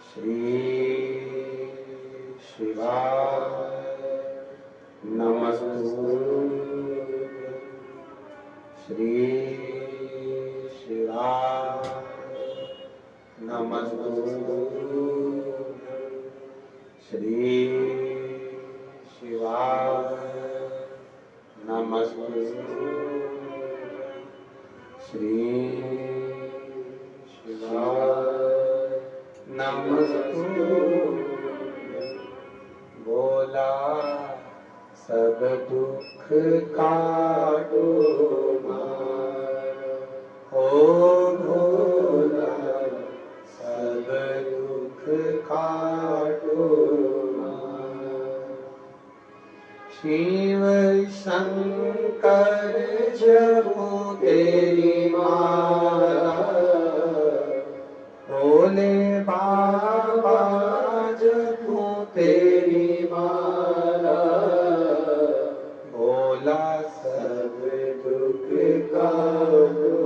श्री शिवाय नमस्तुभ्यं। श्री शिवाय नमस्तुभ्यं। श्री शिवाय नमस्तुभ्यं। श्री शिवाय नमस्तुभ्यं। बोला सब दुख काटो मारो, ओ भोला सब दुख काटो मारो। शिव शंकर जपो तेरी माला, भोले बाबा जपो तेरी माला। भोला सब दुख काटो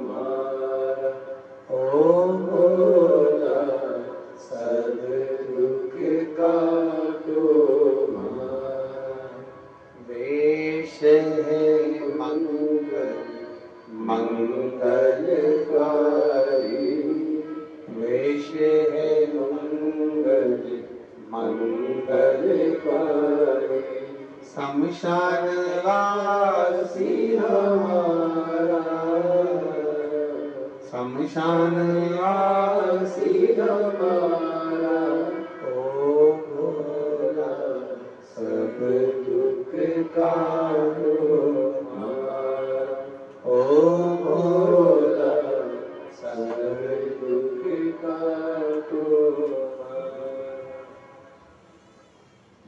मारा, ओ भोला सब दुख काटो मारा। वेश है मंगल मंगलकारी, वेश है मंगल मंगलकारी। शमशान वासी हमारा, शमशान वासी हमारा। ओ भोला सब दुख काटो मारा, ओ भोला सब दुख काटो मारा।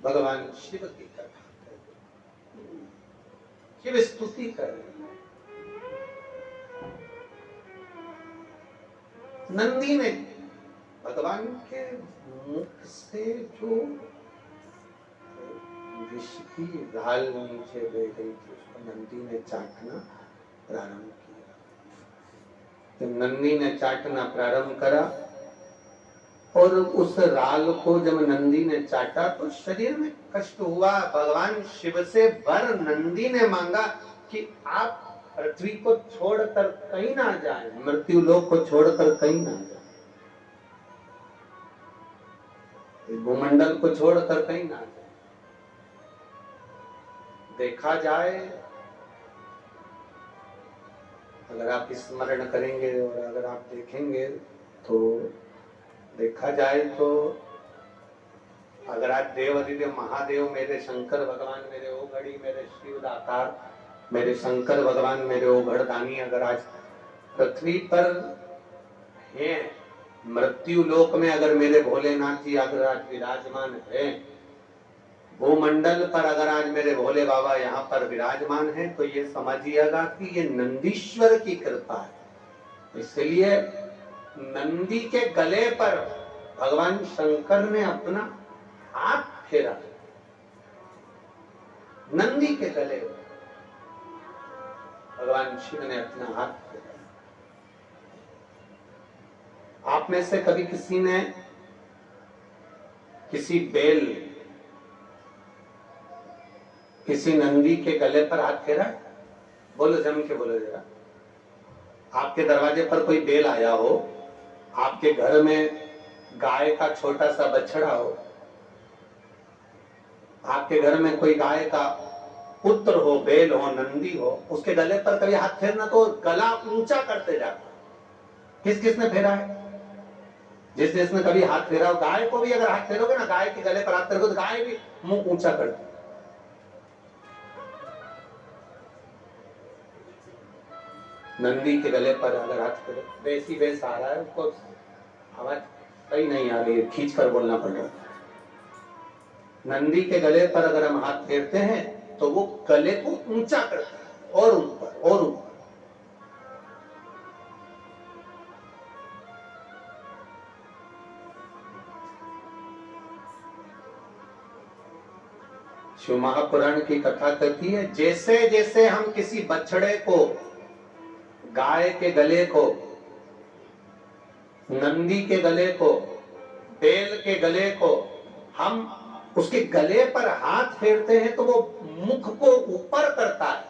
भगवान शिव की कथा, शिव स्तुति कर रहे हैं। नंदी ने भगवान के मुख से जो विष की राल नीचे बह गई थी, उसको नंदी ने चाटना प्रारंभ किया। जब नंदी ने चाटना प्रारंभ करा और उस राल को जब नंदी ने चाटा तो शरीर में कष्ट हुआ। भगवान शिव से वर नंदी ने मांगा कि आप पृथ्वी को छोड़कर कहीं ना जाए, मृत्यु लोक को छोड़कर कहीं ना जाए, भूमंडल को छोड़कर कहीं ना जाए। देखा जाए, अगर आप स्मरण करेंगे और अगर आप देखेंगे तो देखा जाए तो अगर आज देव अधिदेव महादेव मेरे शंकर भगवान, मेरे ओघड़ी, मेरे शिव दातार, मेरे शंकर भगवान, मेरे ओघड़दानी अगर आज पृथ्वी पर हैं, मृत्यु लोक में अगर मेरे भोलेनाथ जी अगर आज विराजमान है, भूमंडल पर अगर आज मेरे भोले बाबा यहाँ पर विराजमान हैं, तो ये समझिएगा कि ये नंदीश्वर की कृपा है। इसलिए नंदी के गले पर भगवान शंकर ने अपना हाथ फेरा, नंदी के गले भगवान शिव ने अपना हाथ फेरा। आप में से कभी किसी ने किसी बेल, किसी नंदी के गले पर हाथ फेरा? बोलो, जम के बोलो जरा। आपके दरवाजे पर कोई बेल आया हो, आपके घर में गाय का छोटा सा बछड़ा हो, आपके घर में कोई गाय का पुत्र हो, बेल हो, नंदी हो, उसके गले पर कभी हाथ फेरना तो गला ऊंचा करते जाता। किस किसने फेरा है? जिस जिसने कभी हाथ फेरा हो। गाय को भी अगर हाथ फेरोगे ना, गाय के गले पर हाथ फेरोगे तो गाय भी मुंह ऊंचा करती। नंदी के गले पर अगर हाथ फेरो, वैसी बेस आ रहा है, उसको आवाज सही नहीं आ रही है, खींच कर बोलना पड़ रहा है। नंदी के गले पर अगर हम हाथ फेरते हैं तो वो गले को ऊंचा करता है और ऊपर और ऊपर। शिव महापुराण की कथा कहती है, जैसे जैसे हम किसी बछड़े को, गाय के गले को, नंदी के गले को, बेल के गले को हम उसके गले पर हाथ फेरते हैं तो वो मुख को ऊपर करता है,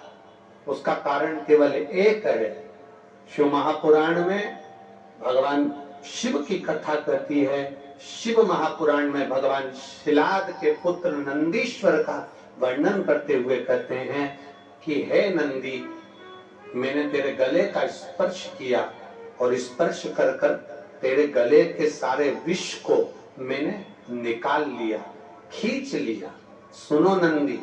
उसका कारण केवल एक है। शिव महापुराण में भगवान शिव की कथा कहती है। शिव महापुराण में भगवान शिलाद के पुत्र नंदीश्वर का वर्णन करते हुए कहते हैं कि हे नंदी, मैंने तेरे गले का स्पर्श किया और स्पर्श कर कर तेरे गले के सारे विष को मैंने निकाल लिया, खींच लिया। सुनो नंदी,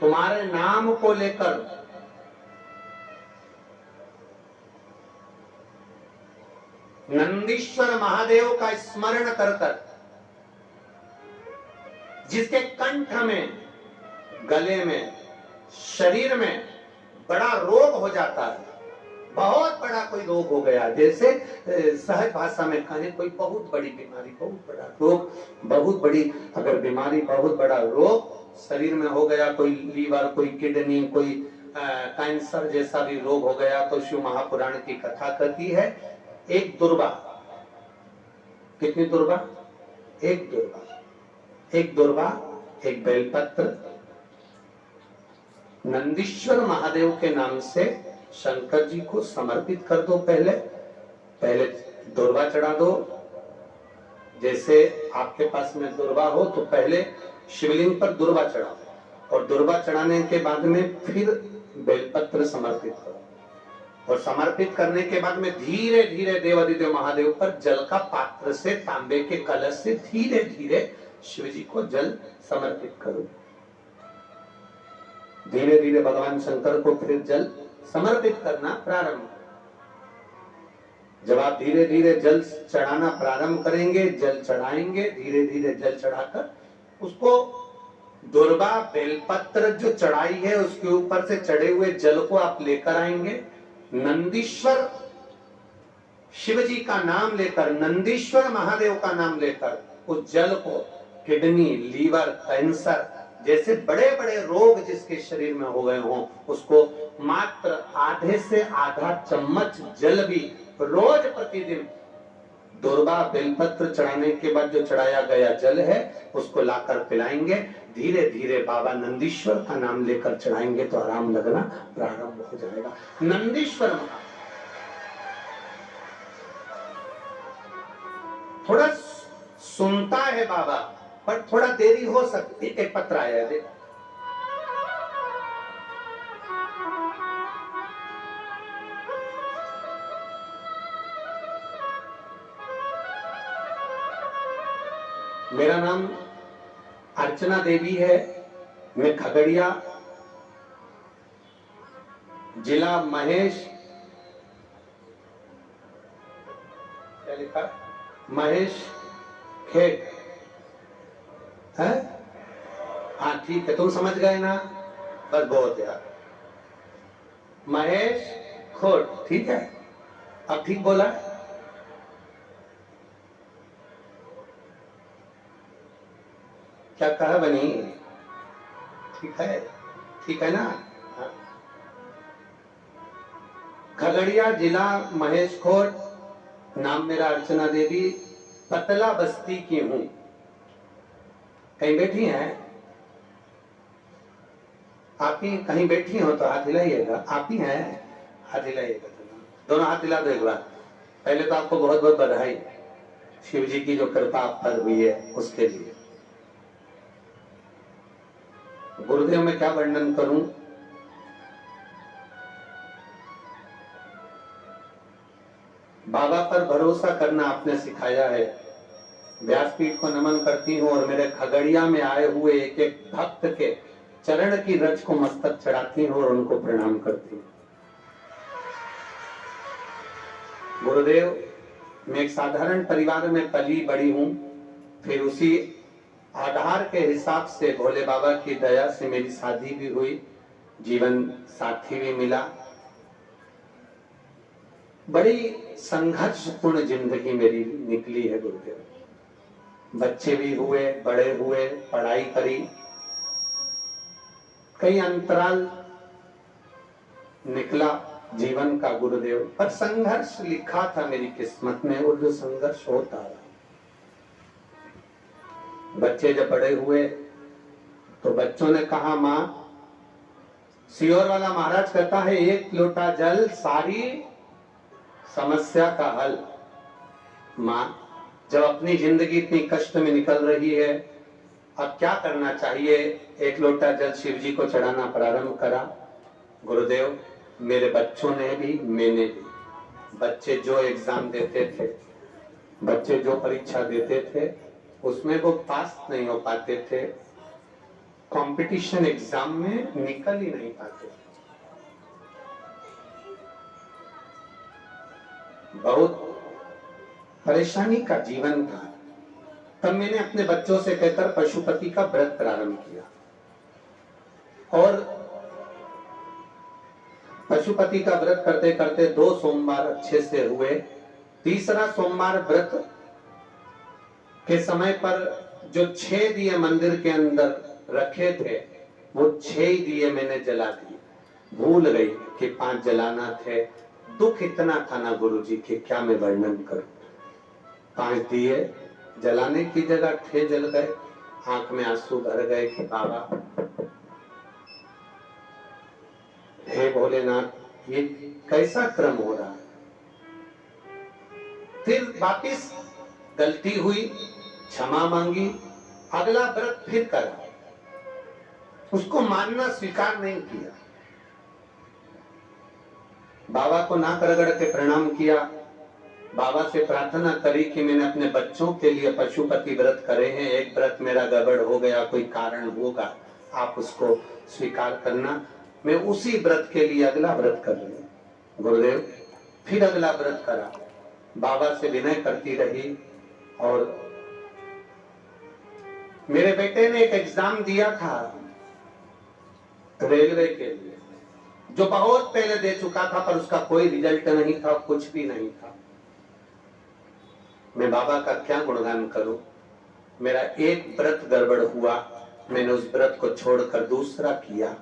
तुम्हारे नाम को लेकर नंदीश्वर महादेव का स्मरण कर कर जिसके कंठ में, गले में, शरीर में बड़ा रोग हो जाता है, बहुत बड़ा कोई रोग हो गया, जैसे सहज भाषा में कहें कोई बहुत बड़ी बीमारी, बहुत बड़ा रोग, बहुत बड़ी अगर बीमारी, बहुत बड़ा रोग शरीर में हो गया, कोई लीवर, कोई किडनी, कोई कैंसर जैसा भी रोग हो गया, तो शिव महापुराण की कथा कहती है एक दुर्वा, कितनी दुर्वा? एक दुर्वा, एक दुर्वा, एक बेलपत्र नंदीश्वर महादेव के नाम से शंकर जी को समर्पित कर दो। पहले दुर्वा चढ़ा दो। जैसे आपके पास में दुर्वा हो तो पहले शिवलिंग पर दुर्वा चढ़ाओ और दुर्वा चढ़ाने के बाद में फिर बेलपत्र समर्पित करो और समर्पित करने के बाद में धीरे धीरे देवादिदेव महादेव पर जल का पात्र से, तांबे के कलश से धीरे धीरे शिव जी को जल समर्पित करो। धीरे धीरे भगवान शंकर को फिर जल समर्पित करना प्रारंभ। जब आप धीरे धीरे जल चढ़ाना प्रारंभ करेंगे, जल चढ़ाएंगे, धीरे धीरे जल चढ़ाकर उसको दुर्वा बेलपत्र जो चढ़ाई है उसके ऊपर से चढ़े हुए जल को आप लेकर आएंगे। नंदीश्वर शिव जी का नाम लेकर, नंदीश्वर महादेव का नाम लेकर उस जल को किडनी, लीवर, कैंसर जैसे बड़े बड़े रोग जिसके शरीर में हो गए हों, उसको मात्र आधे से आधा चम्मच जल भी रोज प्रतिदिन दुर्वा बेलपत्र चढ़ाने के बाद जो चढ़ाया गया जल है उसको लाकर पिलाएंगे। धीरे धीरे बाबा नंदीश्वर का नाम लेकर चढ़ाएंगे तो आराम लगना प्रारंभ हो जाएगा। नंदीश्वर थोड़ा सुनता है बाबा, पर थोड़ा देरी हो सकती है। एक पत्र आया है, मेरा नाम अर्चना देवी है, मैं खगड़िया, जिला महेश, क्या लिखा? महेश खेत है। हाँ ठीक है, तुम समझ गए ना, बस बहुत यार। महेश खोट, ठीक है, अब ठीक बोला। क्या कहा बनी? ठीक है ना? हाँ। खगड़िया जिला महेश खोट, नाम मेरा अर्चना देवी, पतला बस्ती की हूं। कहीं बैठी हैं आप ही? कहीं बैठी हो तो हाथ हिलाइएगा। आप ही हैं? हाथ हिलाइएगा, दोनों हाथ हिला दो एक बार। पहले तो आपको बहुत बहुत बधाई, शिव जी की जो कृपा आप पर हुई है उसके लिए। गुरुदेव में क्या वर्णन करूं? बाबा पर भरोसा करना आपने सिखाया है। व्यासपीठ को नमन करती हूँ और मेरे खगड़िया में आए हुए एक एक भक्त के चरण की रज को मस्तक चढ़ाती हूँ और उनको प्रणाम करती हूँ। गुरुदेव, मैं एक साधारण परिवार में पली बड़ी हूँ, फिर उसी आधार के हिसाब से भोले बाबा की दया से मेरी शादी भी हुई, जीवन साथी भी मिला। बड़ी संघर्षपूर्ण जिंदगी मेरी निकली है गुरुदेव। बच्चे भी हुए, बड़े हुए, पढ़ाई करी, कई अंतराल निकला जीवन का गुरुदेव, पर संघर्ष लिखा था मेरी किस्मत में, और जो संघर्ष होता रहा। बच्चे जब बड़े हुए तो बच्चों ने कहा, माँ, सियोर वाला महाराज कहता है एक लोटा जल सारी समस्या का हल। माँ, जब अपनी जिंदगी इतनी कष्ट में निकल रही है, अब क्या करना चाहिए? एक लोटा जल शिव जी को चढ़ाना प्रारंभ करा। गुरुदेव, मेरे बच्चों ने भी, मैंने भी, बच्चे जो एग्जाम देते थे, बच्चे जो परीक्षा देते थे, उसमें वो पास नहीं हो पाते थे, कंपटीशन एग्जाम में निकल ही नहीं पाते। बहुत परेशानी का जीवन था। तब मैंने अपने बच्चों से कहकर पशुपति का व्रत प्रारंभ किया, और पशुपति का व्रत करते करते 2 सोमवार अच्छे से हुए। तीसरा सोमवार व्रत के समय पर जो 6 दिए मंदिर के अंदर रखे थे, वो 6 ही दिए मैंने जला दिए। भूल गई कि 5 जलाना थे। दुख इतना था ना गुरुजी कि क्या मैं वर्णन करूं। 5 दिए जलाने की जगह 6 जल गए। आंख में आंसू भर गए कि बाबा, हे भोलेनाथ, ये कैसा क्रम हो रहा है। फिर वापिस गलती हुई, क्षमा मांगी, अगला व्रत फिर करा, उसको मानना स्वीकार नहीं किया। बाबा को नाक रगड़ के प्रणाम किया, बाबा से प्रार्थना करी कि मैंने अपने बच्चों के लिए पशुपति व्रत करे हैं, एक व्रत मेरा गड़बड़ हो गया, कोई कारण होगा, आप उसको स्वीकार करना। मैं उसी व्रत के लिए अगला व्रत कर रही हूं। गुरुदेव, फिर अगला व्रत करा, बाबा से विनय करती रही। और मेरे बेटे ने एक एग्जाम दिया था रेलवे के लिए, जो बहुत पहले दे चुका था, पर उसका कोई रिजल्ट नहीं था, कुछ भी नहीं था। मैं बाबा का क्या गुणगान करूं। मेरा एक व्रत गड़बड़ हुआ, मैंने उस व्रत को छोड़कर दूसरा किया,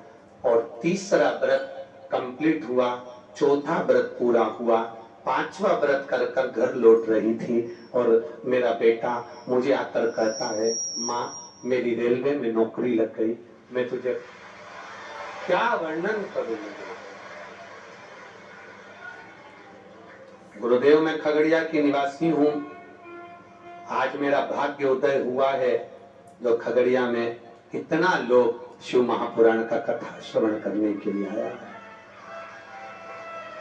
और तीसरा व्रत कंप्लीट हुआ, चौथा व्रत पूरा हुआ, 5वां व्रत कर कर घर लौट रही थी, और मेरा बेटा मुझे आकर कहता है, माँ, मेरी रेलवे में नौकरी लग गई। मैं तुझे क्या वर्णन करूं। गुरुदेव, मैं खगड़िया की निवासी हूं। आज मेरा भाग्य उदय हुआ है जो खगड़िया में इतना लोग शिव महापुराण का कथा श्रवण करने के लिए आया है।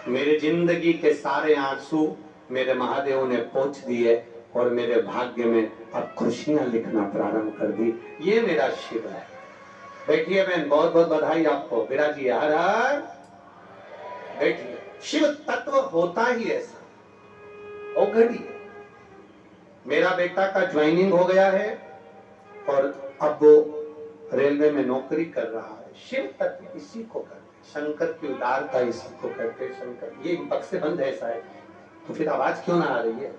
मेरे जिंदगी के सारे आंसू मेरे महादेव ने पोंछ दिए, और मेरे भाग्य में अब खुशियां लिखना प्रारंभ कर दी। ये मेरा शिव है। बैठिए बहन, बहुत बहुत बधाई आपको। विराजिए, हर हर। बैठिए। शिव तत्व होता ही ऐसा, ओ घड़ी। मेरा बेटा का ज्वाइनिंग हो गया है, और अब वो रेलवे में नौकरी कर रहा है। शिव तत्व इसी को कहते हैं, शंकर की उदारता इसी को कहते हैं। शंकर, ये बक्से बंद है शायद, तो फिर आवाज क्यों ना आ रही है।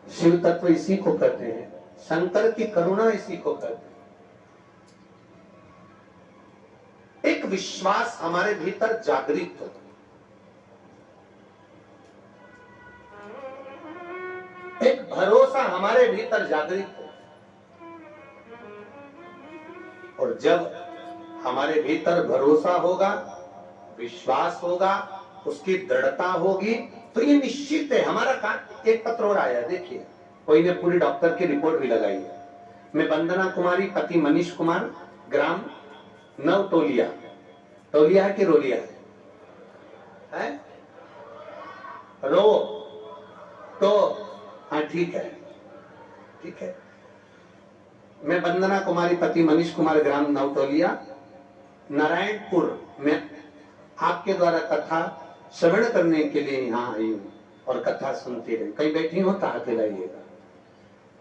शिव तत्व इसी को कहते हैं, शंकर की करुणा इसी को कहते हैं। एक विश्वास हमारे भीतर जागृत हो, एक भरोसा हमारे भीतर जागृत हो, और जब हमारे भीतर भरोसा होगा, विश्वास होगा, उसकी दृढ़ता होगी, तो ये निश्चित है हमारा काम। एक पत्र और आया, देखिए, कोई ने पूरी डॉक्टर की रिपोर्ट भी लगाई है। मैं वंदना कुमारी, पति मनीष कुमार, ग्राम नवटोलिया, टोलिया है कि रोलिया है? रो तो हाँ, ठीक है, ठीक है। मैं वंदना कुमारी, पति मनीष कुमार, ग्राम नवटोलिया, नारायणपुर में आपके द्वारा कथा श्रवण करने के लिए यहाँ आई हूँ, और कथा सुनती रही। कहीं बैठी हो तो हाथ हिलाइएगा,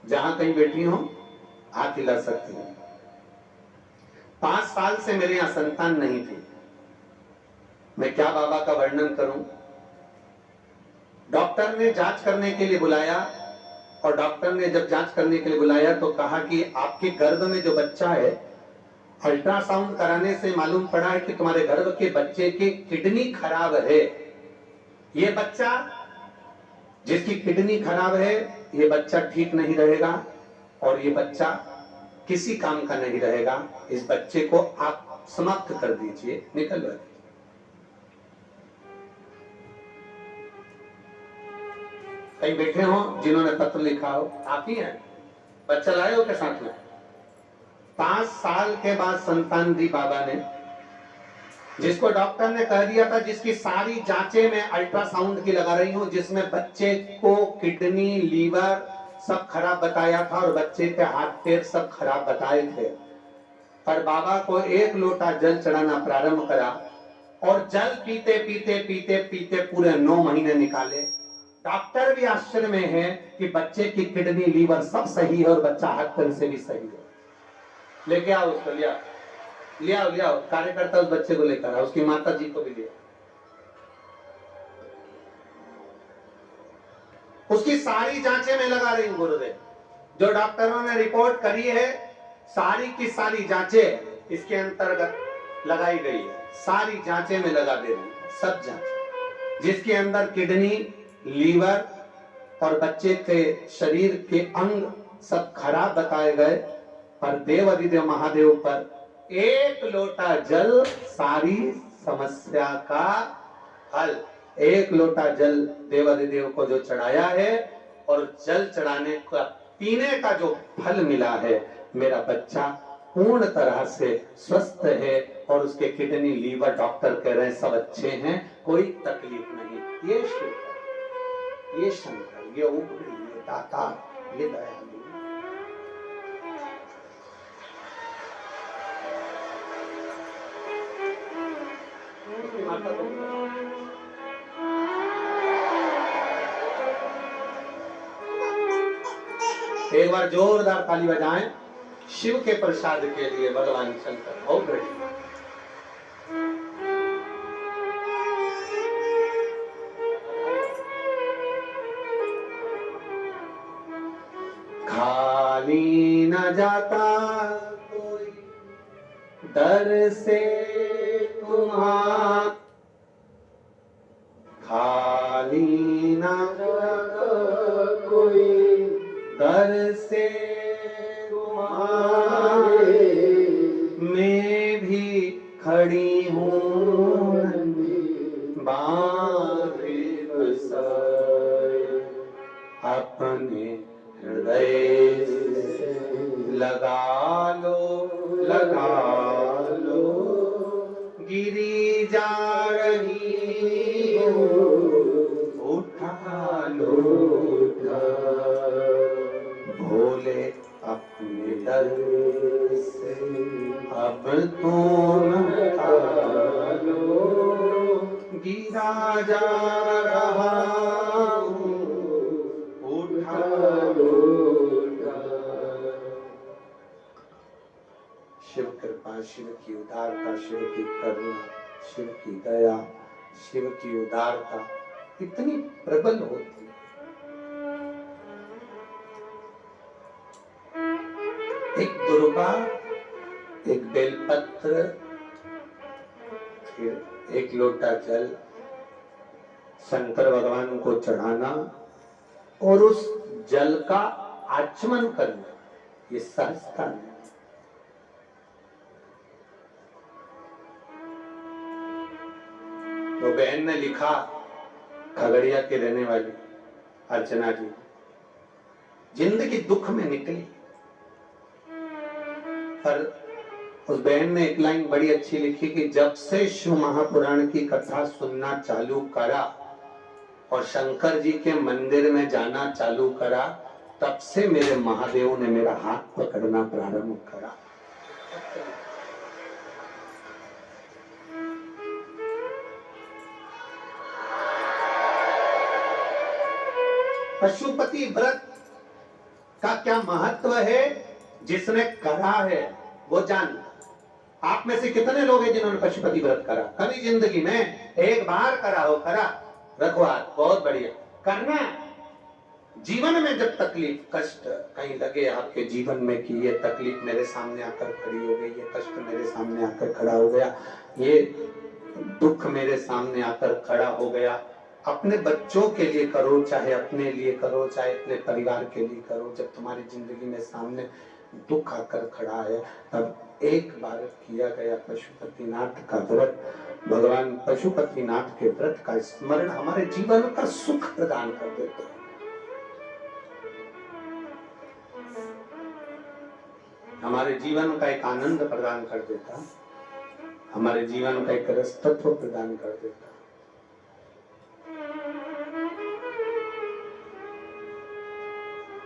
जहां कहीं बैठी हो हाथ हिला सकती हूँ। 5 साल से मेरे यहाँ संतान नहीं थी। मैं क्या बाबा का वर्णन करूं। डॉक्टर ने जांच करने के लिए बुलाया, और डॉक्टर ने जब जांच करने के लिए बुलाया तो कहा कि आपके गर्भ में जो बच्चा है अल्ट्रासाउंड कराने से मालूम पड़ा है कि तुम्हारे गर्भ के बच्चे की किडनी खराब है। ये बच्चा जिसकी किडनी खराब है, ये बच्चा ठीक नहीं रहेगा और ये बच्चा किसी काम का नहीं रहेगा। इस बच्चे को आप समाप्त कर दीजिए, निकलवा दीजिए। कई बैठे हो जिन्होंने पत्र लिखा हो, आप ही हैं, बच्चा लाए हो के साथ में। 5 साल के बाद संतान दी बाबा ने, जिसको डॉक्टर ने कह दिया था, जिसकी सारी जांचें मैं अल्ट्रासाउंड की लगा रही हूं, जिसमें बच्चे को किडनी लीवर सब खराब बताया था और बच्चे के हाथ पैर सब खराब बताए थे। पर बाबा को 1 लोटा जल चढ़ाना प्रारंभ करा और जल पीते पीते पीते पीते पूरे 9 महीने निकाले। डॉक्टर भी आश्चर्य में है कि बच्चे की किडनी लीवर सब सही है और बच्चा हाथ पैर से भी सही है। लेके आओ उसको, ले आओ, कार्यकर्ता उस बच्चे को लेकर आओ, उसकी माता जी को भी ले आओ। उसकी सारी जांचें मैं लगा रही हूं गुरुदेव, जो डॉक्टरों ने रिपोर्ट करी है सारी की सारी जांचें इसके अंतर्गत लगाई गई है। सारी जांचें मैं लगा दे रही हूं, सब जांच जिसके अंदर किडनी लीवर और बच्चे के शरीर के अंग सब खराब बताए गए। पर देव अधिदेव महादेव पर 1 लोटा जल सारी समस्या का हल। 1 लोटा जल देव अधिदेव को जो चढ़ाया है और जल चढ़ाने का पीने का जो फल मिला है, मेरा बच्चा पूर्ण तरह से स्वस्थ है और उसके किडनी लीवर डॉक्टर कह रहे हैं सब अच्छे हैं, कोई तकलीफ नहीं। ये शिव, ये शंकर, ये उग्र, ये दाता, ये दयालु। एक बार जोरदार ताली बजाएं शिव के प्रसाद के लिए, भगवान शंकर बहुत बढ़िया। खाली न जाता कोई दर से तुम्हारा, खाली न जाता कोई दर से तुम्हारे, मैं भी खड़ी हूँ बांधे बसाए, अपने हृदय से लगा लो, गिरी जा रही हो, उठा लो, भोले अपने दर से अब तुम लो, गिरा जा रहा हूँ, उठा लो। शिव कृपा, शिव की उदारता, शिव की करुणा, शिव की दया, शिव की उदारता इतनी प्रबल होती है। एक दुर्वा, एक बेलपत्र, फिर 1 लोटा जल शंकर भगवान को चढ़ाना और उस जल का आचमन करना, ये सहजता नहीं। तो बहन ने लिखा, खगड़िया की रहने वाली अर्चना जी, जिंदगी दुख में निकली, पर उस बहन ने एक लाइन बड़ी अच्छी लिखी कि जब से शिव महापुराण की कथा सुनना चालू करा और शंकर जी के मंदिर में जाना चालू करा, तब से मेरे महादेव ने मेरा हाथ पकड़ना प्रारंभ करा। पशुपति व्रत का क्या महत्व है, जिसने करा है वो जान। आप में से कितने लोग हैं जिन्होंने पशुपति व्रत करा कभी जिंदगी में? एक बार करा हो, करा रखवार, बहुत बढ़िया। करना जीवन में जब तकलीफ कष्ट कहीं लगे आपके जीवन में कि ये तकलीफ मेरे सामने आकर खड़ी हो गई, ये कष्ट मेरे सामने आकर खड़ा हो गया, ये दुख मेरे सामने आकर खड़ा हो गया, अपने बच्चों के लिए करो, चाहे अपने लिए करो, चाहे अपने परिवार के लिए करो, जब तुम्हारी जिंदगी में सामने दुख आकर खड़ा है, तब एक बार किया गया पशुपतिनाथ का व्रत, भगवान पशुपतिनाथ के व्रत का स्मरण हमारे जीवन का सुख प्रदान कर देते हैं। हमारे जीवन का एक आनंद प्रदान कर देता, हमारे जीवन का एक रसतत्व प्रदान कर देता।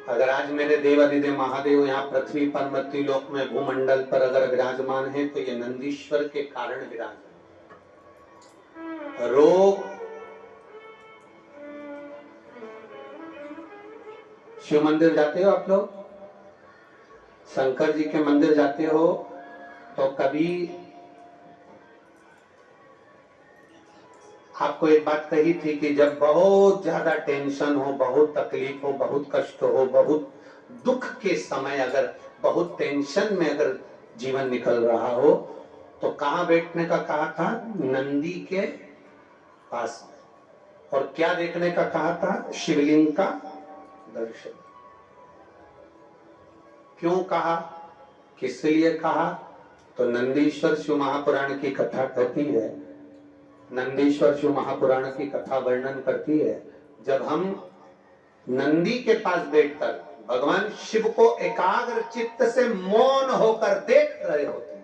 अगर आज मेरे देवादिदेव महादेव यहाँ पृथ्वी पर मृत्यु लोक में भूमंडल पर अगर विराजमान है तो ये नंदीश्वर के कारण विराजमान। रोग, शिव मंदिर जाते हो आप लोग, शंकर जी के मंदिर जाते हो तो कभी आपको एक बात कही थी कि जब बहुत ज्यादा टेंशन हो, बहुत तकलीफ हो, बहुत कष्ट हो, बहुत दुख के समय अगर बहुत टेंशन में अगर जीवन निकल रहा हो तो कहाँ बैठने का कहा था? नंदी के पास में। और क्या देखने का कहा था? शिवलिंग का दर्शन। क्यों कहा, किस लिए कहा? तो नंदीश्वर शिव महापुराण की कथा कहती है, नंदीश्वर शिव महापुराण की कथा वर्णन करती है, जब हम नंदी के पास बैठकर भगवान शिव को एकाग्र चित्त से मौन होकर देख रहे होते हैं,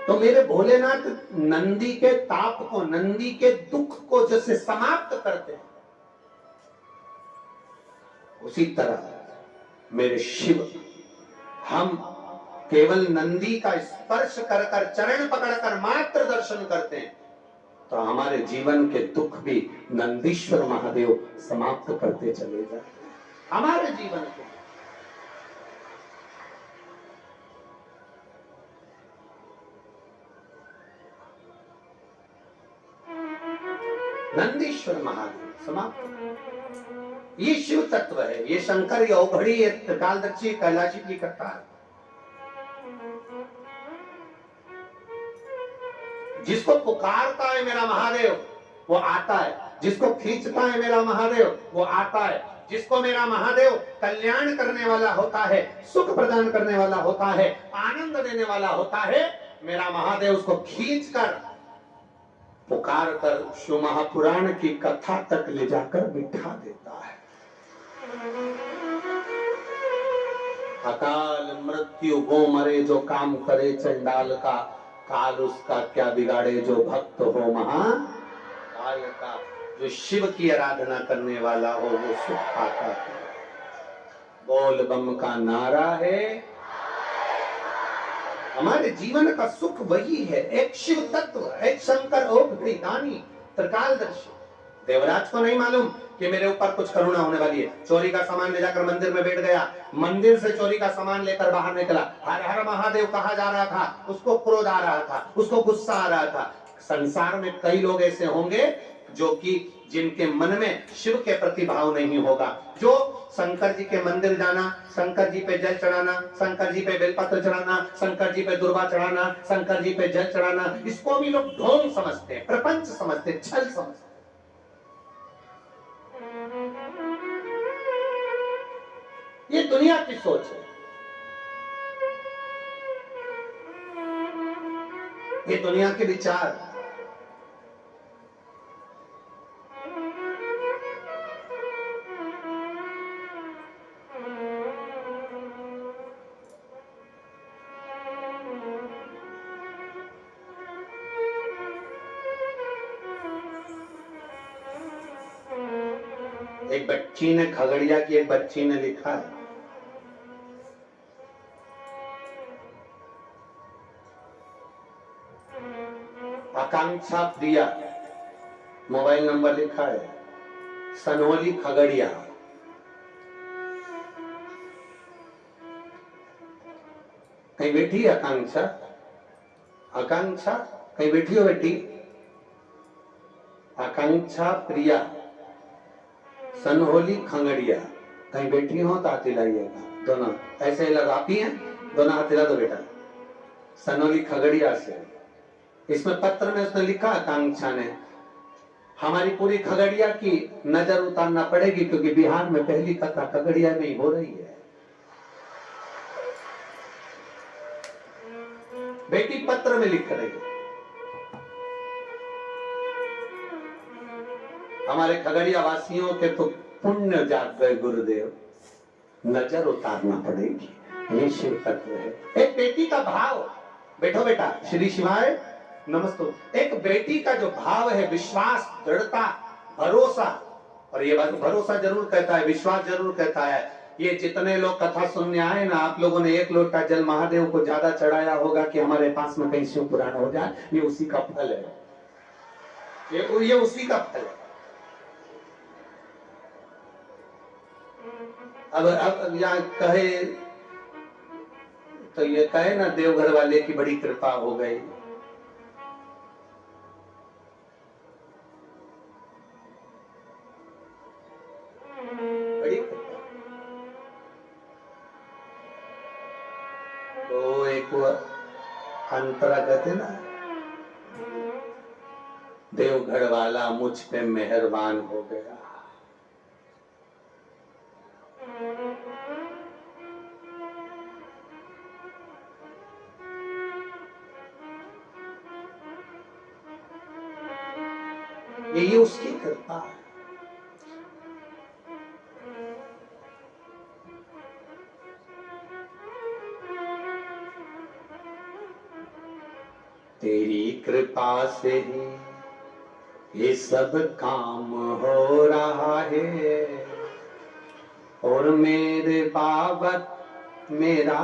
तो मेरे भोलेनाथ नंदी के ताप को, नंदी के दुख को जैसे समाप्त करते हैं, उसी तरह मेरे शिव, हम केवल नंदी का स्पर्श कर कर, चरण पकड़कर मात्र दर्शन करते हैं तो हमारे जीवन के दुख भी नंदीश्वर महादेव समाप्त करते चले जाते हैं हमारे जीवन को। नंदीश्वर महादेव समाप्त। ये शिव तत्व है, ये शंकर, ये औघड़ी, ये त्रिकालदर्शी कैलाशी की कथा है। जिसको पुकारता है मेरा महादेव वो आता है, जिसको खींचता है मेरा महादेव वो आता है, जिसको मेरा महादेव कल्याण करने वाला होता है, सुख प्रदान करने वाला होता है, आनंद देने वाला होता है, मेरा महादेव उसको खींचकर पुकार कर शिव महापुराण की कथा तक ले जाकर बिठा देता है। अकाल मृत्यु गो मरे जो काम करे चंडाल का, काल उसका क्या बिगाड़े जो भक्त हो महाकाल का। जो शिव की आराधना करने वाला हो वो सुख पाता है। बोल बम का नारा है, हमारे जीवन का सुख वही है, एक शिव तत्व, एक शंकर औघड़ी दानी त्रिकालदर्शी। देवराज को नहीं मालूम कि मेरे ऊपर कुछ करुणा होने वाली है, चोरी का सामान ले जाकर मंदिर में बैठ गया, मंदिर से चोरी का सामान लेकर बाहर निकला, हर हर महादेव कहा जा रहा था, उसको क्रोध आ रहा था, उसको गुस्सा आ रहा था। संसार में कई लोग ऐसे होंगे जो कि जिनके मन में शिव के प्रति भाव नहीं होगा, जो शंकर जी के मंदिर जाना, शंकर जी पे जल चढ़ाना, शंकर जी पे बेलपत्र चढ़ाना, शंकर जी पे दुर्वा चढ़ाना, शंकर जी पे जल चढ़ाना, इसको भी लोग ढोंग समझते हैं, प्रपंच समझते हैं, छल समझते हैं। ये दुनिया की सोच है, ये दुनिया के विचार। एक बच्ची ने, खगड़िया की एक बच्ची ने लिखा है, आकांक्षा प्रिया, मोबाइल नंबर लिखा है, सनोली खगड़िया। कहीं बैठी आकांक्षा? आकांक्षा कहीं बैठी हो बेटी? आकांक्षा प्रिया सनहोली खंगड़िया, कहीं बैठी हो तो हाथ हिलाइएगा। दोनों ऐसे ही लगाती हैं, दोनों हाथ हिला दो बेटा। सनहोली खगड़िया से, इसमें पत्र में उसने लिखा आकांक्षा ने, हमारी पूरी खगड़िया की नजर उतारना पड़ेगी क्योंकि बिहार में पहली कथा खगड़िया में ही हो रही है। बेटी पत्र में लिख रही है, हमारे खगड़िया वासियों के तो पुण्य जाग गए गुरुदेव, नजर उतारना पड़ेगी, ये शिव तत्व है। एक बेटी का भाव, बैठो बेटा, श्री शिवाय नमस्ते। एक बेटी का जो भाव है, विश्वास, दृढ़ता, भरोसा, और ये बात भरोसा जरूर कहता है, विश्वास जरूर कहता है। ये जितने लोग कथा सुनने आए ना, आप लोगों ने एक लोटा जल महादेव को ज्यादा चढ़ाया होगा कि हमारे पास में कहीं शिव पुराण हो जाए, ये उसी का फल है, ये उसी का फल है। अब यहाँ कहे तो ये कहे ना, देवघर वाले की बड़ी कृपा हो गई। बड़ी कृपा। तो एक अंतरा कहते ना, देवघर वाला मुझ पे मेहरबान हो गया। ये उसकी कृपा है। तेरी कृपा से ही ये सब काम हो रहा है, और मेरे बाबत मेरा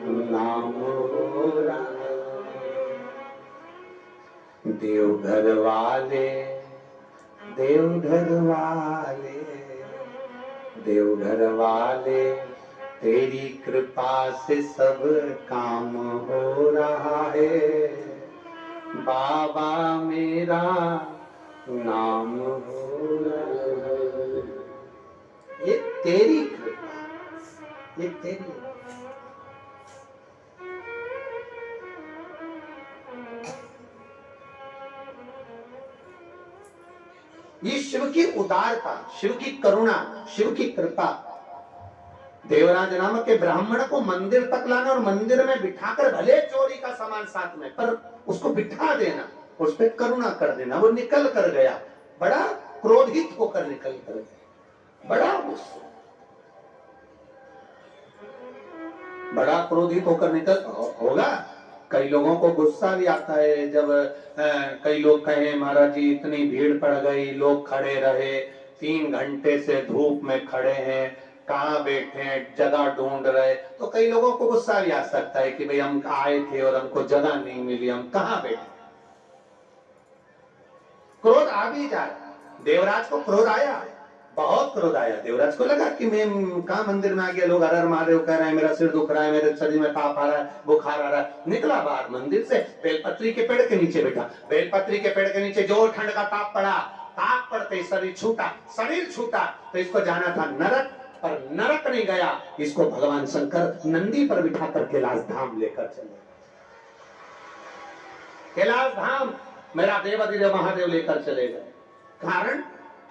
नाम हो रहा है। देवघर वाले, देवघर वाले, देवघर वाले, तेरी कृपा से सब काम हो रहा है, बाबा मेरा नाम हो रहा है। ये तेरी कृपा, ये तेरी। ये शिव की उदारता, शिव की करुणा, शिव की कृपा। देवराज नामक के ब्राह्मण को मंदिर तक लाना और मंदिर में बिठाकर, भले चोरी का सामान साथ में, पर उसको बिठा देना, उस पर करुणा कर देना। वो निकल कर गया, बड़ा क्रोधित होकर निकल कर गया, बड़ा क्रोधित होकर निकल होगा। कई लोगों को गुस्सा भी आता है जब कई लोग कहें महाराज जी इतनी भीड़ पड़ गई, लोग खड़े रहे, 3 घंटे से धूप में खड़े हैं, कहाँ बैठे हैं, जगह ढूंढ रहे। तो कई लोगों को गुस्सा भी आ सकता है कि भाई हम आए थे और हमको जगह नहीं मिली, हम कहाँ बैठे। क्रोध आ भी जाए, देवराज को क्रोध आया, बहुत क्रोध आया। देवराज को लगा कि मैं कहाँ मंदिर में आ गया, लोग हर महादेव कह रहे हैं, मेरा सिर दुख रहा है, मेरे शरीर में ताप आ रहा है, बुखार आ रहा है। निकला बाहर मंदिर से, बेलपत्री के पेड़ के नीचे बैठा। बेलपत्री के पेड़ के नीचे जो ठंड का ताप पड़ा, ताप पड़ते शरीर छूटा। तो इसको जाना था नरक, पर नरक नहीं गया, इसको भगवान शंकर नंदी पर बिठा कर कैलाश धाम लेकर चले। कैलाश धाम मेरा देवाधिदेव महादेव लेकर चले गए। कारण,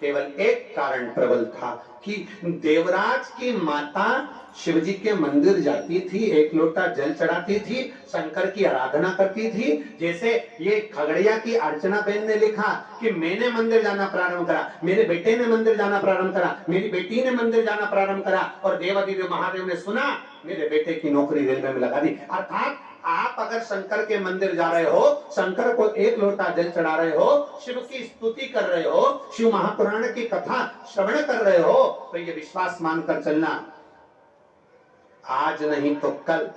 केवल एक कारण प्रबल था कि देवराज की माता शिवजी के मंदिर जाती थी, एक लोटा जल चढ़ाती थी, शंकर की आराधना करती थी। जैसे ये खगड़िया की अर्चना बहन ने लिखा कि मैंने मंदिर जाना प्रारंभ करा, मेरे बेटे ने मंदिर जाना प्रारंभ करा, मेरी बेटी ने मंदिर जाना प्रारंभ करा, और देवाधिदेव महादेव ने सुना, मेरे बेटे की नौकरी रेलवे में लगा दी। अर्थात आप अगर शंकर के मंदिर जा रहे हो, शंकर को एक लोटा जल चढ़ा रहे हो, शिव की स्तुति कर रहे हो, शिव महापुराण की कथा श्रवण कर रहे हो, तो ये विश्वास मानकर चलना, आज नहीं तो कल,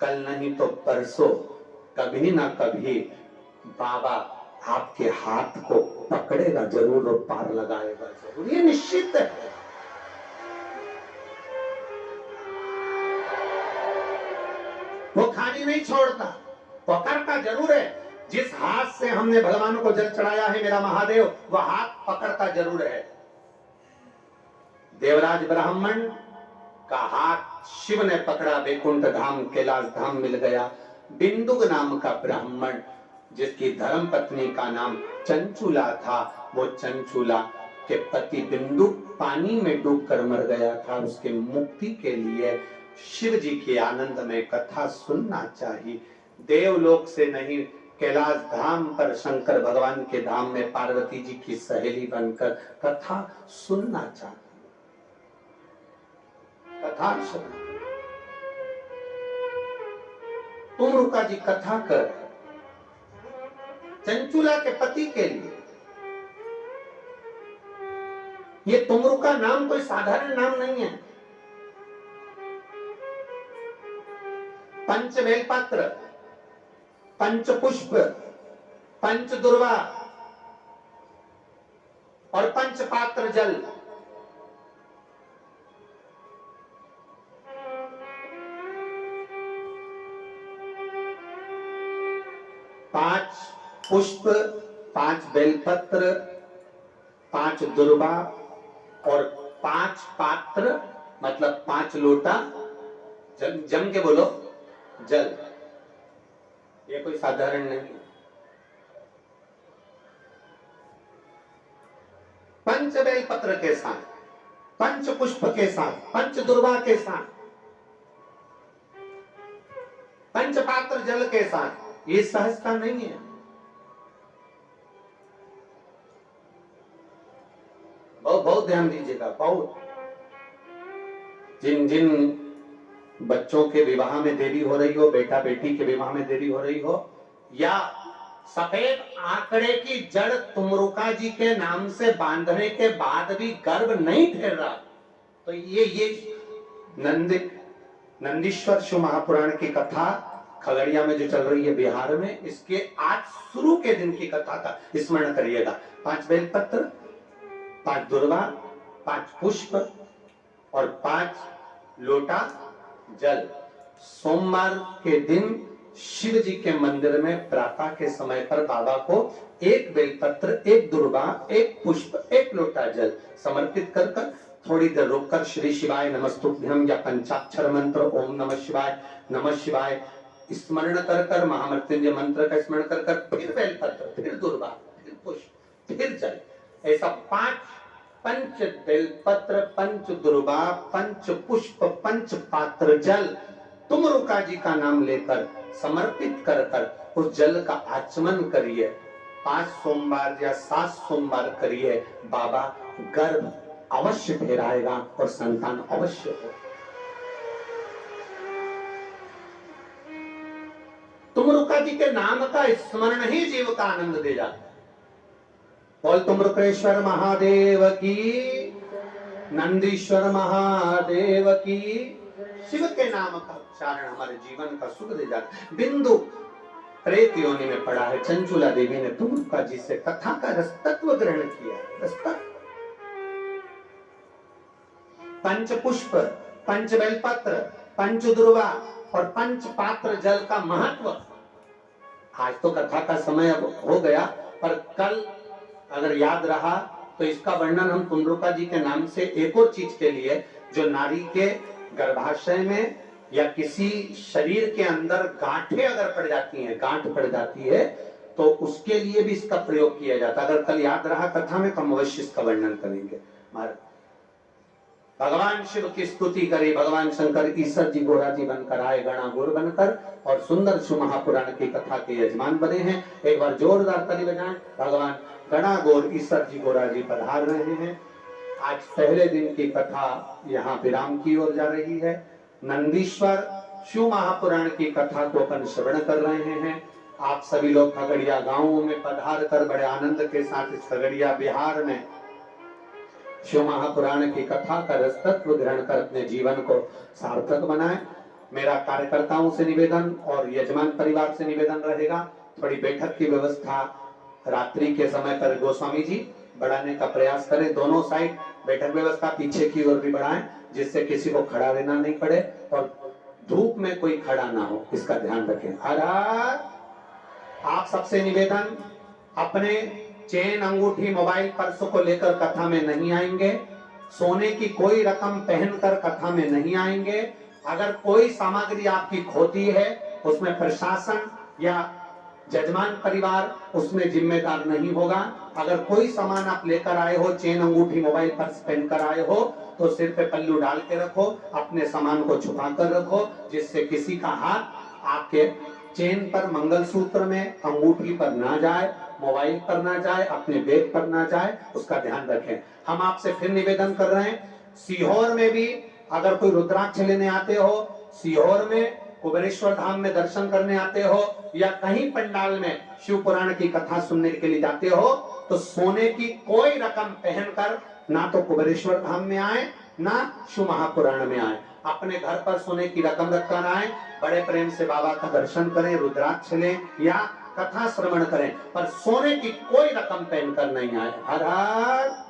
कल नहीं तो परसों, कभी ना कभी बाबा आपके हाथ को पकड़ेगा जरूर और पार लगाएगा जरूर, ये निश्चित है। वो खाली नहीं छोड़ता, पकड़ता जरूर है, जिस हाथ से हमने भगवान को जल चढ़ाया है मेरा महादेव, वह हाथ पकड़ता जरूर है। देवराज ब्राह्मण का हाथ शिव ने पकड़ा, वैकुंठ धाम कैलाश धाम मिल गया। बिंदुक नाम का ब्राह्मण, जिसकी धर्म पत्नी का नाम चंचूला था, वो चंचूला के पति बिंदुक पानी में डूबकर मर गया था। उसके मुक्ति के लिए शिव जी की आनंदमय कथा सुनना चाहिए। देवलोक से नहीं, कैलाश धाम पर शंकर भगवान के धाम में पार्वती जी की सहेली बनकर कथा सुनना चाहिए। कथा सुन, तुमरुका जी कथा कर चंचूला के पति के लिए। ये तुमरुका नाम कोई साधारण नाम नहीं है। पंच बेलपत्र, पंच पुष्प, पंच दुर्वा और पंच पात्र जल, पांच पुष्प, पांच बेलपत्र, पांच दुर्वा और पांच पात्र, मतलब 5 लोटा जम के बोलो जल। ये कोई साधारण नहीं है। पंच बेल पत्र के साथ, पंच पुष्प के साथ, पंच दुर्वा के साथ, पंच पात्र जल के साथ, ये सहजता नहीं है। बहुत बहुत ध्यान दीजिएगा। बहुत जिन जिन बच्चों के विवाह में देरी हो रही हो, बेटा बेटी के विवाह में देरी हो रही हो, या सफेद आंकड़े की जड़ तुमरुका जी के नाम से बांधने के बाद भी गर्भ नहीं ठहर रहा, तो ये नंदीश्वर शिव महापुराण की कथा खगड़िया में जो चल रही है बिहार में, इसके आज शुरू के दिन की कथा का स्मरण करिएगा। 5 बेलपत्र, 5 दुर्वा, 5 पुष्प और 5 लोटा जल। सोमवार के दिन शिव जी के मंदिर में प्रातः के समय पर बाबा को 1 बेलपत्र, 1 दुर्वा, 1 पुष्प, 1 लोटा जल समर्पित कर थोड़ी देर रुककर श्री शिवाय नमस्तुभ्यम या पंचाक्षर मंत्र ओम नमः शिवाय स्मरण कर महामृत्युंजय मंत्र का स्मरण कर फिर बेलपत्र, फिर दुर्वा, फिर पुष्प, फिर जल, ऐसा 5 पंच बेलपत्र, पंच दुर्वा, पंच पुष्प, पंच पात्र जल तुमरुका जी का नाम लेकर समर्पित कर उस जल का आचमन करिए। 5 सोमवार या 7 सोमवार करिए, बाबा गर्भ अवश्य ठहराएगा और संतान अवश्य हो। तुमरुका जी के नाम का स्मरण ही जीव का आनंद दे जाता है। बोल तुमरुकेश्वर महादेव की, नंदीश्वर महादेव की। शिव के नाम का उच्चारण हमारे जीवन का सुख दे जाता है। बिंदु प्रेत योनि में पड़ा है, चंचूला देवी ने तुमरुका जी से कथा का रसतत्व ग्रहण किया। रसतत्व, पंच पुष्प, पंच बेलपत्र, पंच दुर्वा और पंच पात्र जल का महत्व। आज तो कथा का समय अब हो गया, पर कल अगर याद रहा तो इसका वर्णन हम तुमरुका जी के नाम से एक और चीज के लिए, जो नारी के गर्भाशय में या किसी शरीर के अंदर गांठें अगर पड़ जाती हैं, गांठ पड़ जाती है, तो उसके लिए भी इसका प्रयोग किया जाता है। अगर कल याद रहा कथा में तो हम अवश्य इसका वर्णन करेंगे। भगवान शिव की स्तुति करी, भगवान शंकर ईश्वर जी गोरा जी बनकर आए, गणा गोर बनकर, और सुंदर शिव महापुराण की कथा के यजमान बने हैं। एक बार जोरदार ताली बजाएं। भगवान गणा गोर ईश्वर जी गोरा जी पधार रहे हैं। आज पहले दिन की कथा यहाँ विराम की ओर जा रही है। नंदीश्वर शिव महापुराण की कथा को अपन श्रवण कर रहे हैं। आप सभी लोग खगड़िया गांवों में पधार कर बड़े आनंद के साथ इस खगड़िया बिहार में शिव महापुराण की कथा का रसतत्व ग्रहण कर अपने जीवन को सार्थक बनाएं। मेरा कार्यकर्ताओं से निवेदन और यजमान परिवार से निवेदन रहेगा, थोड़ी बैठक की व्यवस्था रात्रि के समय पर गोस्वामी जी बढ़ाने का प्रयास करें। दोनों साइड बैठक व्यवस्था पीछे की ओर भी बढ़ाएं, जिससे किसी को खड़ा रहना नहीं पड़े और धूप में कोई खड़ा ना हो, इसका ध्यान रखें। हर हर आप सबसे निवेदन, अपने चेन, अंगूठी, मोबाइल, पर्स को लेकर कथा में नहीं आएंगे। सोने की कोई रकम पहनकर कथा में नहीं आएंगे। अगर कोई सामग्री आपकी खोती है, उसमें प्रशासन या जजमान परिवार उसमें जिम्मेदार नहीं होगा। अगर कोई सामान आप लेकर आए हो, चेन, अंगूठी, मोबाइल, पर्स पहनकर आए हो, तो सिर पे पल्लू डाल के रखो, अपने सामान को छुपा कर रखो, जिससे किसी का हाथ आपके चेन पर, मंगलसूत्र में, अंगूठी पर ना जाए, मोबाइल पर ना जाए, अपने बैग पर ना जाए, उसका ध्यान रखें। हम आपसे फिर निवेदन कर रहे हैं, सीहोर में भी अगर कोई रुद्राक्ष लेने आते हो, सीहोर में कुबेरेश्वर धाम में दर्शन करने आते हो, या कहीं पंडाल में शिव पुराण की कथा सुनने के लिए जाते हो, तो सोने की कोई रकम पहनकर ना तो कुबेरेश्वर धाम में आए, ना शिव महापुराण में आए। अपने घर पर सोने की रकम रखकर आए, बड़े प्रेम से बाबा का दर्शन करें, रुद्राक्ष लें या कथा श्रवण करें, पर सोने की कोई रकम पहनकर नहीं आए। हर हर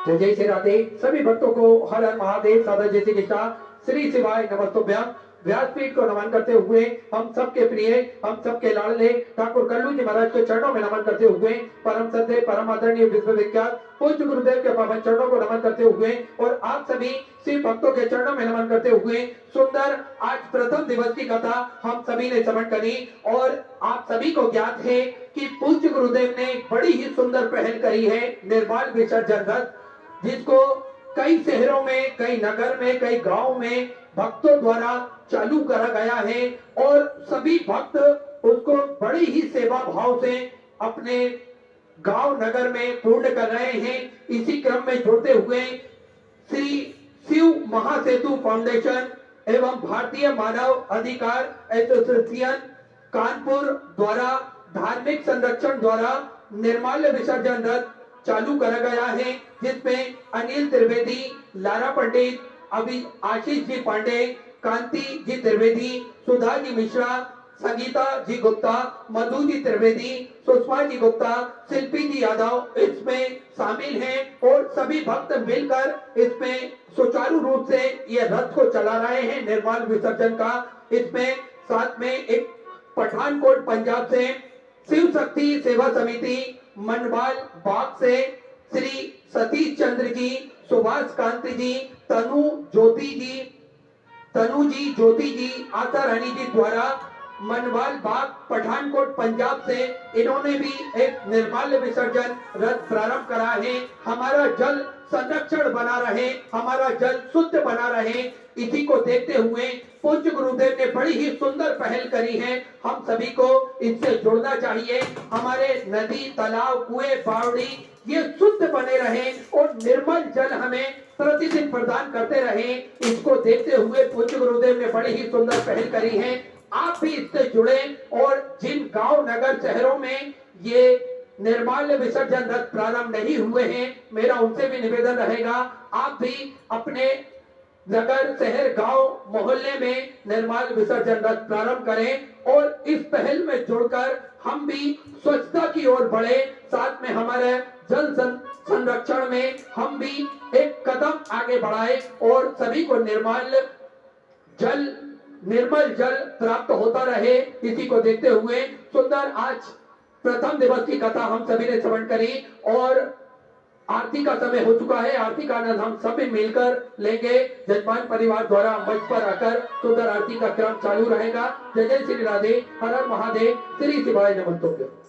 जय जय श्री राधे। सभी भक्तों को हर हर महादेव, सादा जय श्री कृष्णा, श्री शिवाय नमस्तुभ्यम। व्यासपीठ को नमन करते हुए हम सबके प्रिय, हम सबके लाडले ठाकुर कल्लू जी महाराज के चरणों में नमन करते हुए, परम श्रद्धेय, परम आदरणीय, विश्वविख्यात पूज्य गुरुदेव के पावन चरणों को नमन करते हुए और आप सभी शिव भक्तों के चरणों में नमन करते हुए सुंदर आज प्रथम दिवस की कथा हम सभी ने श्रवण करी। और आप सभी को ज्ञात है कि पूज्य गुरुदेव ने बड़ी ही सुंदर पहल करी है, निर्माल विसर्जन रथ, जिसको कई शहरों में, कई नगर में, कई गांव में भक्तों द्वारा चालू करा गया है और सभी भक्त उसको बड़ी ही सेवा भाव से अपने गांव नगर में पूर्ण कर रहे हैं। इसी क्रम में जुड़ते हुए श्री शिव महासेतु फाउंडेशन एवं भारतीय मानव अधिकार एसोसिएशन कानपुर द्वारा धार्मिक संरक्षण द्वारा निर्माल्य विसर्जन रथ चालू करा गया है, जिसमें अनिल त्रिवेदी, लारा पंडित, अभी आशीष जी पांडे, कांति जी त्रिवेदी, सुधा जी मिश्रा, संगीता जी गुप्ता, मधु जी त्रिवेदी, सुषमा जी गुप्ता, शिल्पी जी यादव इसमें शामिल हैं और सभी भक्त मिलकर इसमें सुचारू रूप से ये रथ को चला रहे हैं निर्माल विसर्जन का। इसमें साथ में एक पठानकोट पंजाब से शिव शक्ति सेवा समिति मनवाल बाग से श्री सतीश चंद्र जी, सुभाष कांति जी, तनु जी ज्योति जी, आशा रानी जी द्वारा मनवाल बाग पठानकोट पंजाब से इन्होंने भी एक निर्माल्य विसर्जन रथ प्रारंभ करा है। हमारा जल संरक्षण बना रहे, हमारा जल शुद्ध बना रहे, इसी को देखते हुए पूज्य गुरुदेव ने बड़ी ही सुंदर पहल करी है। हम सभी को इससे जुड़ना चाहिए। हमारे नदी, तालाब, कुएं, बावड़ी ये शुद्ध बने रहे और निर्मल जल हमें प्रतिदिन प्रदान करते रहे। इसको देखते हुए पूज्य गुरुदेव ने बड़ी ही सुंदर पहल करी है। आप भी इससे जुड़े और जिन गांव, नगर, शहरों में ये निर्माल्य विसर्जन रथ प्रारंभ नहीं हुए हैं, मेरा उनसे भी निवेदन रहेगा, आप भी अपने नगर, शहर, गांव, मोहल्ले में निर्माल्य विसर्जन रथ प्रारंभ करें और इस पहल में जुड़कर हम भी स्वच्छता की ओर बढ़े। साथ में हमारे जल संरक्षण में हम भी एक कदम आगे बढ़ाए और सभी को निर्मल जल प्राप्त होता रहे। इसी को देखते हुए सुंदर आज प्रथम दिवस की कथा हम सभी ने श्रवण करी और आरती का समय हो चुका है। आरती का आनंद हम सभी मिलकर लेंगे। जजमान परिवार द्वारा मंच पर आकर सुंदर आरती का क्रम चालू रहेगा। जय जय श्री राधे, हर हर महादेव, श्री शिवाय नमस्तुभ्यं।